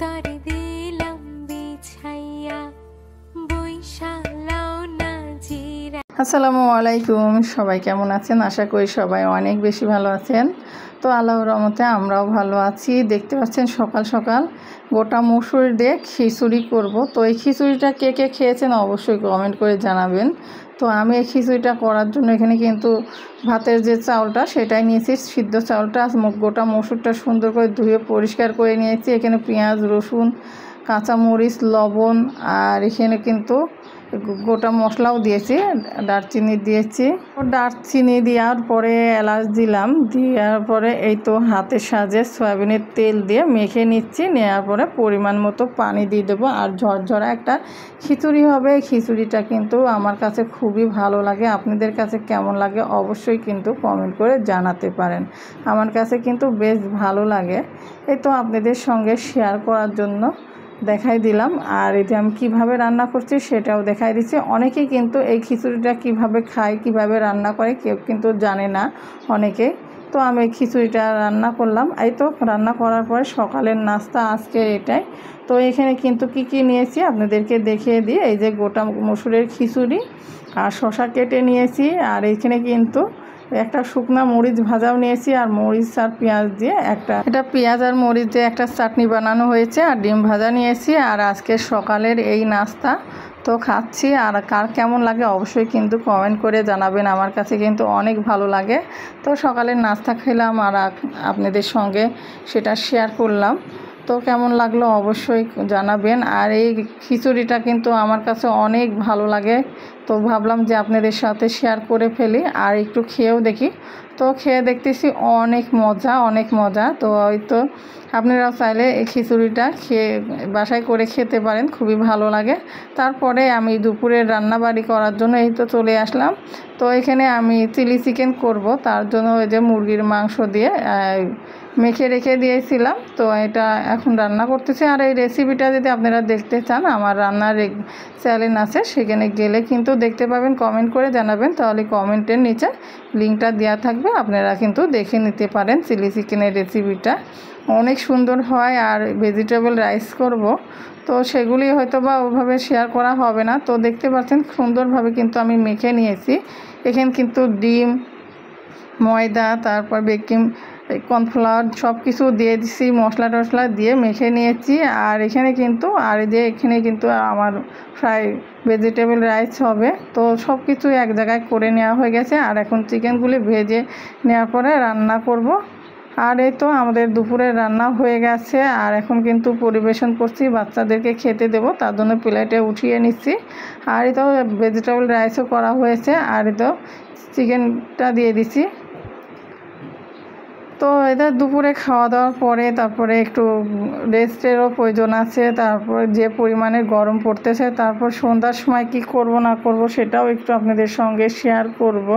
তরে দিলাম বিছাইয়া বৈশালাও না জিরা। আসসালামু আলাইকুম, সবাই কেমন আছেন? আশা করি সবাই অনেক বেশি ভালো আছেন। তো আল্লাহর রহমতে আমরাও ভালো আছি। দেখতে পাচ্ছেন সকাল সকাল গোটা মসুর দিয়ে খিচুড়ি করব। তো এই খিচুড়িটা কে কে খেয়েছেন অবশ্যই কমেন্ট করে জানাবেন। তো আমি এই খিচুড়িটা করার জন্য এখানে কিন্তু ভাতের যে চাউলটা সেটাই নিয়েছি, সিদ্ধ চাউলটা। গোটা মসুরটা সুন্দর করে ধুয়ে পরিষ্কার করে নিয়েছি। এখানে পেঁয়াজ, রসুন, কাঁচামরিচ, লবণ, আর এখানে কিন্তু গোটা মশলাও দিয়েছি, দারচিনি দিয়েছি। দারচিনি দেওয়ার পরে এলাচ দিলাম, দেওয়ার পরে এই তো হাতের সাজে সয়াবিনের তেল দিয়ে মেখে নিচ্ছি। নেওয়ার পরে পরিমাণ মতো পানি দিয়ে দেবো, আর ঝরঝরা একটা খিচুড়ি হবে। খিচুড়িটা কিন্তু আমার কাছে খুবই ভালো লাগে। আপনাদের কাছে কেমন লাগে অবশ্যই কিন্তু কমেন্ট করে জানাতে পারেন। আমার কাছে কিন্তু বেশ ভালো লাগে। এই তো আপনাদের সঙ্গে শেয়ার করার জন্য দেখাই দিলাম। আর এই যে আমি কীভাবে রান্না করছি সেটাও দেখাই দিচ্ছি। অনেকেই কিন্তু এই খিচুড়িটা কিভাবে খায়, কিভাবে রান্না করে কেউ কিন্তু জানে না অনেকে। তো আমি এই খিচুড়িটা রান্না করলাম। এই তো রান্না করার পরে সকালের নাস্তা আজকে এটাই। তো এখানে কিন্তু কি নিয়েছি আপনাদেরকে দেখিয়ে দিই। এই যে গোটা মসুরের খিচুড়ি, আর শসা কেটে নিয়েছি, আর এইখানে কিন্তু একটা শুকনা মরিচ ভাজাও নিয়েছি, আর মরিচ আর পেঁয়াজ দিয়ে এটা পেঁয়াজ আর মরিচ দিয়ে একটা চাটনি বানানো হয়েছে, আর ডিম ভাজা নিয়েছি। আর আজকে সকালের এই নাস্তা তো খাচ্ছি। আর কার কেমন লাগে অবশ্যই কিন্তু কমেন্ট করে জানাবেন। আমার কাছে কিন্তু অনেক ভালো লাগে। তো সকালের নাস্তা খেলাম আর আপনাদের সঙ্গে সেটা শেয়ার করলাম। তো কেমন লাগলো অবশ্যই জানাবেন। আর এই খিচুড়িটা কিন্তু আমার কাছে অনেক ভালো লাগে। তো ভাবলাম যে আপনাদের সাথে শেয়ার করে ফেলি আর একটু খেয়েও দেখি। তো খেয়ে দেখতেছি অনেক মজা, অনেক মজা। তো হয়তো আপনারাও চাইলে এই খিচুড়িটা বাসায় করে খেতে পারেন, খুবই ভালো লাগে। তারপরে আমি দুপুরের রান্নাবাড়ি করার জন্য এই তো চলে আসলাম। তো এখানে আমি চিলি চিকেন করব, তার জন্য ওই যে মুরগির মাংস দিয়ে মেখে রেখে দিয়েছিলাম। তো এটা এখন রান্না করতেছি। আর এই রেসিপিটা যদি আপনারা দেখতে চান আমার রান্নার চ্যানেল আছে, সেখানে গেলে কিন্তু দেখতে পাবেন। কমেন্ট করে জানাবেন, তাহলে কমেন্টের নিচে লিঙ্কটা দেওয়া থাকবে, আপনারা কিন্তু দেখে নিতে পারেন। চিলি চিকেনের রেসিপিটা অনেক সুন্দর হয়। আর ভেজিটেবল রাইস করব, তো সেগুলি হয়তো বা ওভাবে শেয়ার করা হবে না। তো দেখতে পাচ্ছেন সুন্দরভাবে কিন্তু আমি মেখে নিয়েছি। এখানে কিন্তু ডিম, ময়দা, তারপর বেকিং কর্নফ্লাওয়ার সব কিছু দিয়ে দিচ্ছি, মশলা টশলা দিয়ে মেখে নিয়েছি। আর এখানে কিন্তু এখানে কিন্তু আমার ফ্রাই ভেজিটেবল রাইস হবে। তো সব কিছু এক জায়গায় করে নেওয়া হয়ে গেছে। আর এখন চিকেনগুলি ভেজে নেওয়ার পরে রান্না করব। আর এই তো আমাদের দুপুরের রান্না হয়ে গেছে। আর এখন কিন্তু পরিবেশন করছি, বাচ্চাদেরকে খেতে দেব, তার জন্য প্লেটে উঠিয়ে নিচ্ছি। আর এই তো ভেজিটেবল রাইসও করা হয়েছে। আর এই তো চিকেনটা দিয়ে দিচ্ছি। তো এদের দুপুরে খাওয়া দাওয়ার পরে তারপরে একটু রেস্টেরও প্রয়োজন আছে। তারপর যে পরিমাণে গরম পড়তেছে, তারপর সন্ধ্যার সময় কি করব না করব সেটাও একটু আপনাদের সঙ্গে শেয়ার করব।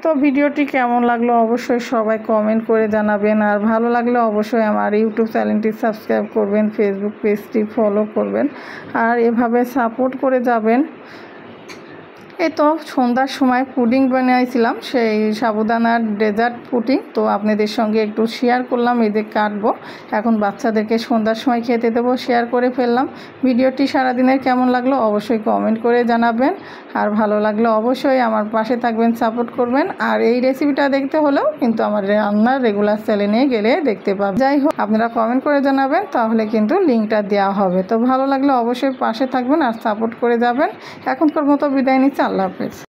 তো ভিডিওটি কেমন লাগলো অবশ্যই সবাই কমেন্ট করে জানাবেন। আর ভালো লাগলে অবশ্যই আমার ইউটিউব চ্যানেলটি সাবস্ক্রাইব করবেন, ফেসবুক পেজটি ফলো করবেন, আর এভাবে সাপোর্ট করে যাবেন। এই তো সন্ধ্যার সময় পুডিং বানিয়েছিলাম, সেই সাবুদানার ডেজার্ট পুডিং। তো আপনাদের সঙ্গে একটু শেয়ার করলাম। এই যে কাটবো, এখন বাচ্চাদেরকে সন্ধ্যার সময় খেতে দেবো, শেয়ার করে ফেললাম। ভিডিওটি সারাদিনের কেমন লাগলো অবশ্যই কমেন্ট করে জানাবেন। আর ভালো লাগলে অবশ্যই আমার পাশে থাকবেন, সাপোর্ট করবেন। আর এই রেসিপিটা দেখতে হলেও কিন্তু আমার রান্নার রেগুলার চ্যানেলে গেলে দেখতে পাবেন। যাই হোক, আপনারা কমেন্ট করে জানাবেন, তাহলে কিন্তু লিঙ্কটা দেওয়া হবে। তো ভালো লাগলে অবশ্যই পাশে থাকবেন আর সাপোর্ট করে যাবেন। এখনকার মতো বিদায় নিচ্ছি, আল্লাহ হাফেজ।